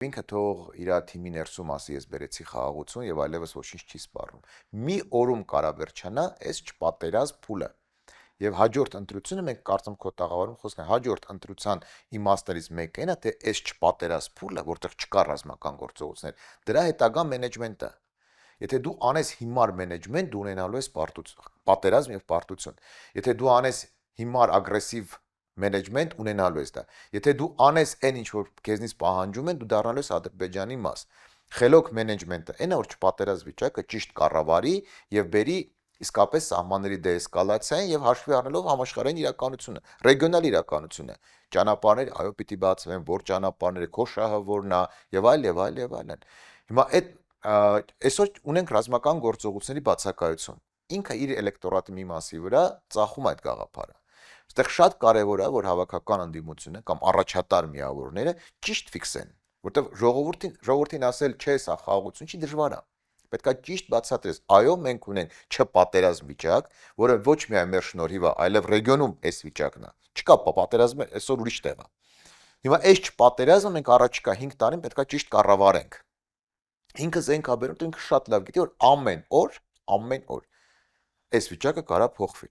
Ինքը թող իր թիմի ներսում ասի ես բերեցի խաղաղություն եւ այլևս ոչինչ չի սպառնում։ Մի օրում կարա վերջանա այս չպատերազմ փուլը։ Եվ հաջորդ ընտրությունը մենք կարծում քո տաղավարում խոսքն է հաջորդ ընտրության իմաստներից մեկը այնա թե այս չպատերազմ փուլը, որտեղ չկա ռազմական գործողություններ, դրա հետագա մենեջմենտը։ Եթե դու անես հիմար մենեջմենտ, դու ունենալու ես պատերազմ եւ պարտություն։ Եթե դու անես հիմար ագրեսիվ մենեջմենտ, ունենալու ես դա։ Եթե դու անես այն ինչ որ քեզնից պահանջում են, դու դառնալու ես Ադրբեջանի մաս։ Խելոք մենեջմենտը, այնա որ չպատերազմ վիճակը ճիշտ կառավարի եւ բերի իսկապես սահմանների դեէսկալացիային եւ հաշվի առնելով համաշխարհային իրականությունը, ռեգիոնալ իրականությունը, ճանապարհներ, այո, պիտի բացվեն, որ ճանապարհները, քո շահը որն է եւ այլ եւ այլ եւ այլն։ Հիմա այդ այսօր ունենք ռազմական գործողությունների բացակայություն։ Ինքը իր էլեկտորատի մի մասի վրա ծախում այդ գաղափարը։ Այստեղ շատ կարևոր է, որ հավաքական ընդդիմությունը կամ առաջատար միավորները ճիշտ ֆիքսեն, որտեղ ժողովրդին ասել չէ, սա խաղաղություն չի դժվար է։ Պետք է ճիշտ բացատրես, այո, մենք ունենք չպատերազմ վիճակ, որը ոչ միայն մեր շնորհիվ է, այլև ռեգիոնում այս վիճակն է։ Չկա պատերազմը այսօր ուրիշ տեղ է։ Հիմա այս չպատերազմը մենք առաջիկա 5 տարին պետք է ճիշտ կառավարենք։ Ինքը զենք աբերում, ինքը շատ լավ գիտի, որ ամեն օր այս վիճակը կարա փոխվի։